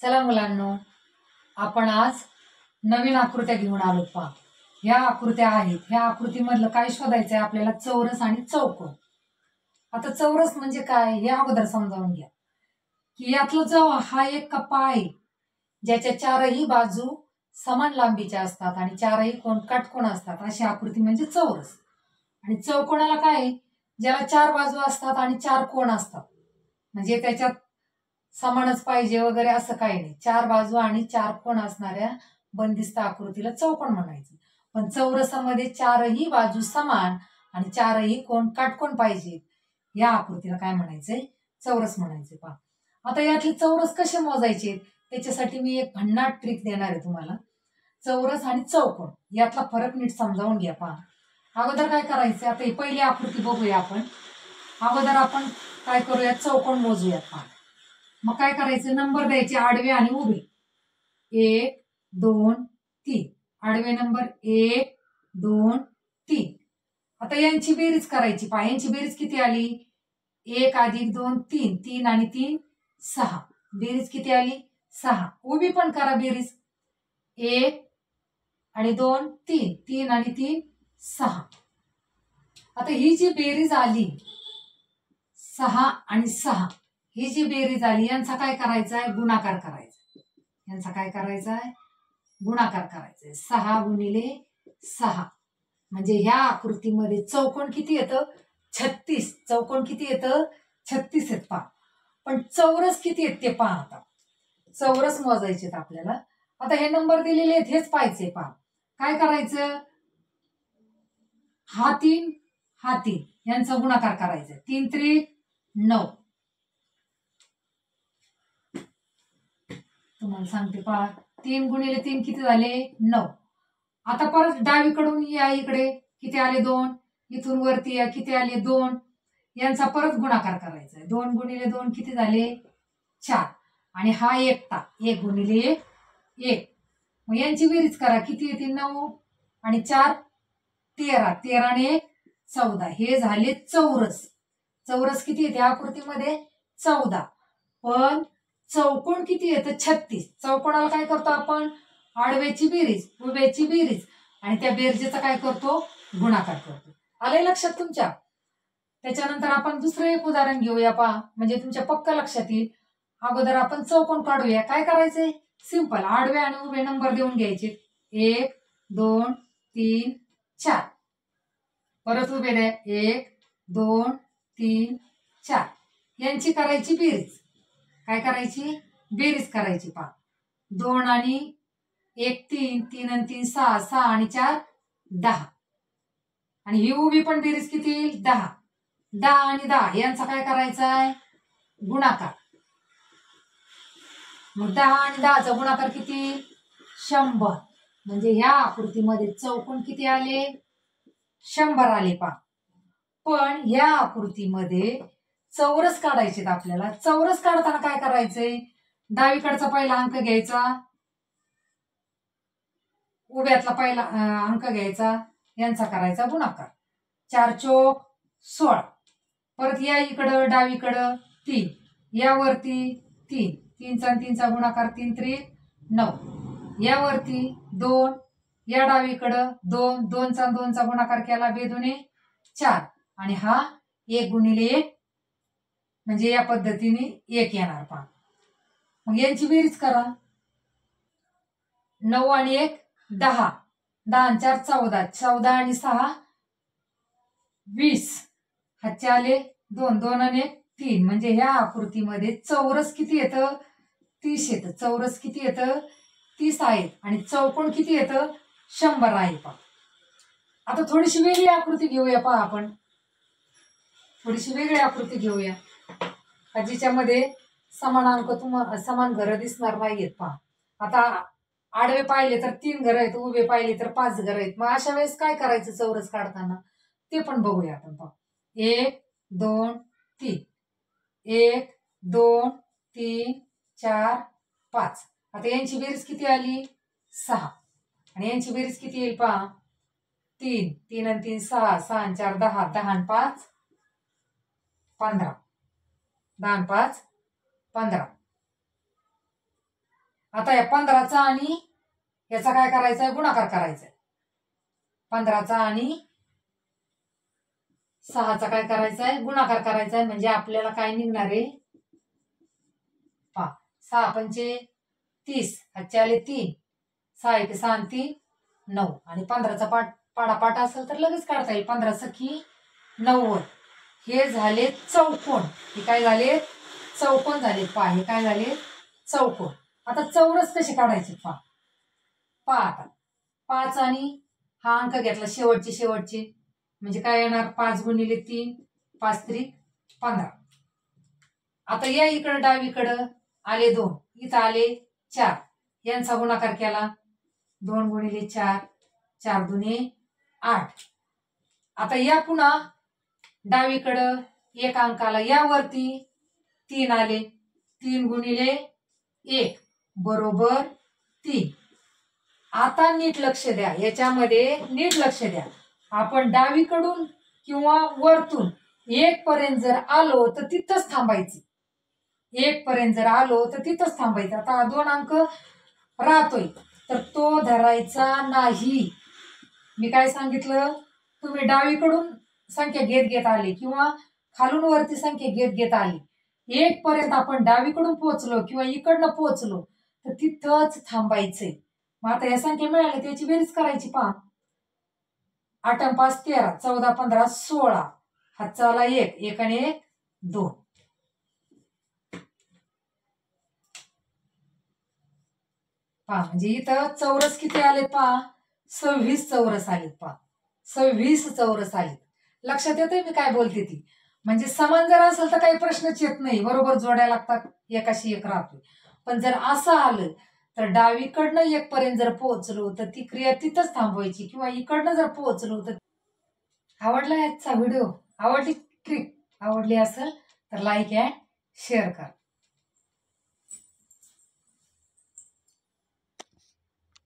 चला मुलांनो, आपण आज नवीन आकृत्या घेऊन आलो पहा. ह्या आकृत्या आहेत. ह्या आकृतीमधलं काय शोधायचंय आपल्याला? चौरस आणि चौकोन. आता चौरस म्हणजे काय हे अगोदर समजावून घ्या की यातला जो हा एक कप्पा आहे ज्याच्या चारही बाजू समान लांबीच्या असतात आणि चारही कोण काटकोन असतात, अशी आकृती म्हणजे चौरस. आणि चौकोनाला काय, ज्याला चार बाजू असतात आणि चार कोण असतात, म्हणजे त्याच्यात समानच पाहिजे वगैरे असं काही नाही. चार बाजू आणि चार कोण असणाऱ्या बंदिस्त आकृतीला चौकोन म्हणायचं. पण चौरसामध्ये चारही बाजू समान आणि चारही कोण काटकोन पाहिजे, या आकृतीला काय म्हणायचंय? चौरस म्हणायचे. पहा आता यातले चौरस कसे मोजायचे त्याच्यासाठी मी एक भन्नाट ट्रिक देणार आहे तुम्हाला. चौरस आणि चौकोन यातला फरक नीट समजावून घ्या. पहा अगोदर काय करायचं, आता ही पहिली आकृती बघूया आपण. अगोदर आपण काय करूया, चौकोन मोजूया. पहा मग काय करायचं, नंबर द्यायचे आडवे आणि उभे. 1 2 3. आडवे नंबर 1 2 3. आता यांची बेरीज करायची. पहा यांची बेरीज किती आली? 1 + 2 3. 3 आणि 3 6. बेरीज किती आली? 6. उभी पण करा बेरीज. 1 आणि 2 3. 3 आणि 3 6. आता ही जी बेरीज आली 6 आणि 6, ही जी बेरीज आली यांचा काय करायचा आहे? गुणाकार करायचा. यांचा काय करायचा आहे? गुणाकार करायचा. 6 × 6 म्हणजे ह्या आकृतीमध्ये चौकोन किती येतं? 36. चौकोन किती येतं? 36 आहेत. पहा पण चौरस किती आहेत ते पहा. आता चौरस मोजायचे आपल्याला. आता हे नंबर दिलेले आहेत हेच पाहायचे. पहा काय करायचं, हा 3 हा 3 यांचा गुणाकार करायचा. 3 त्रिक 9. तुम्हाला सांगते पहा, 3 × 3 किती झाले? 9. आता परत डावीकडून या इकडे, किती आले? 2. इथून वरती या, किती आले? 2. यांचा परत गुणाकार करायचा. 2 × 2 किती झाले? 4. आणि हा एकटा 1 × 1. मग यांची बेरीज करा, किती येते? 9 आणि 4 13. 13 आणि 1 14. हे झाले चौरस. चौरस किती येते आकृतीमध्ये? 14. पण चौकोन किती येतं? 36. चौकोनाला काय करतो आपण? आडव्याची बेरीज उभ्याची बेरीज आणि त्या बेरजेचा काय करतो? गुणाकार करतो. आलंय लक्षात तुमच्या? त्याच्यानंतर आपण दुसरं एक उदाहरण घेऊया. पहा म्हणजे तुमच्या पक्क लक्षात येईल. अगोदर आपण चौकोन काढूया. काय करायचंय? सिंपल, आडवे आणि उभे नंबर देऊन घ्यायचे. 1 2 3 4. परत उभे द्या. 1 2 3 4. यांची करायची बेरीज. काय करायची? बेरीज करायची. पहा 2 आणि 1 3. 3 आणि 3 6. 6 आणि 4 10. आणि ही उभी पण बेरीज किती येईल? 10. 10 आणि 10 यांचा काय करायचा आहे? गुणाकार. मग 10 आणि 10चा गुणाकार किती? 100. म्हणजे ह्या आकृतीमध्ये चौकोन किती आले? 100 आले. पहा पण ह्या आकृतीमध्ये चौरस काढायचे आपल्याला. चौरस काढताना काय करायचंय? डावीकडचा पहिला अंक घ्यायचा, उभ्यातला पहिला अंक घ्यायचा, यांचा करायचा गुणाकार. 4 चोक 16. परत या इकडं डावीकडं 3, यावरती 3. 3चा आणि 3चा गुणाकार 3 त्रिक 9. यावरती 2, या डावीकडं 2. 2चा आणि 2चा गुणाकार केला 2 दुणे 4. आणि हा 1 × 1 म्हणजे या पद्धतीने 1 येणार. पहा मग यांची बेरीज करा. 9 आणि 1 10. 10 आणि 4 14. 14 आणि 6 20. हातचे आले 2. 2 आणि 1 3. म्हणजे ह्या आकृतीमध्ये चौरस किती येतं? 30 येतं. चौरस किती येतं? 30 आहेत. आणि चौकोन किती येतं? 100 आहे. पहा आता थोडीशी वेगळी आकृती घेऊया. पहा आपण थोडीशी वेगळी आकृती घेऊया जिच्यामध्ये समान अंक तुम्हाला समान घरं दिसणार नाहीयेत. पहा आता आडवे पाहिले तर 3 घरं आहेत, उभे पाहिले तर 5 घरं आहेत. मग अशा वेळेस काय करायचं चौरस काढताना ते पण बघूया आपण. पहा 1 2 3. 1 2 3 4 5. आता यांची बेरीज किती आली? 6. आणि यांची बेरीज किती येईल? पहा 3. 3 आणि 3 6. 6 आणि 4 10. 10 आणि 5 15. 10 आणि 5 15. आता या 15चा आणि याचा काय करायचा आहे, गुणाकार करायचा आहे. 15चा आणि 6चा काय करायचा आहे, गुणाकार करायचा आहे. म्हणजे आपल्याला काय निघणार आहे, 6 पंचे 30, हातचे आले 3, 6 1 6 आणि 3 9 आणि 15चा पाडापाठ असेल तर लगेच काढता येईल. 15 सखी 90. हे झाले चौकोन. हे काय झाले, चौकोन झाले. हे काय झाले, चौकोन. आता चौरस कसे काढायचे आता 5 आणि हा अंक घेतला शेवटचे म्हणजे काय येणार, 5 गुणिले 3 5 त्रिक 15. आता या इकडं डावीकडं आले 2, इथं आले 4, यांचा गुणाकार केला 2 गुणिले 4 4 दुने 8. आता या पुन्हा डावीकडं एक अंक आला, यावरती 3 आले, 3 गुणिले 1 बरोबर 3. आता नीट लक्ष द्या, याच्यामध्ये नीट लक्ष द्या. आपण डावीकडून किंवा वरतून 1 पर्यंत जर आलो तर तिथंच थांबायचं. 1 पर्यंत जर आलो तर तिथंच थांबायचं. आता 2 अंक राहतोय तर तो धरायचा नाही. मी काय सांगितलं, तुम्ही डावीकडून संख्या घेत आले किंवा खालून वरती संख्या घेत आली, 1 पर्यंत आपण डावीकडून पोहोचलो किंवा इकडनं पोहोचलो तर तिथंच थांबायचंय. मग आता या संख्या मिळाल्या त्याची बेरीज करायची. 8 आणि 5 13, 14 15 16, हातचा आला 1, 1 आणि 1 2. म्हणजे इथं चौरस किती आले 26 चौरस आलेत. 26 चौरस आलेत. लक्षात येतंय मी काय बोलते ती. म्हणजे समान जर असेल तर काही प्रश्नच येत नाही, बरोबर जोड्या लागतात, एकाशी एक राहतोय. पण जर असं आलं तर डावीकडनं 1 पर्यंत जर पोहोचलो तर ती क्रिया तिथंच थांबवायची किंवा इकडनं जर पोहोचलो तर. आवडला याचा व्हिडिओ, आवडली ट्रिक आवडली असेल तर लाईक अँड शेअर करा.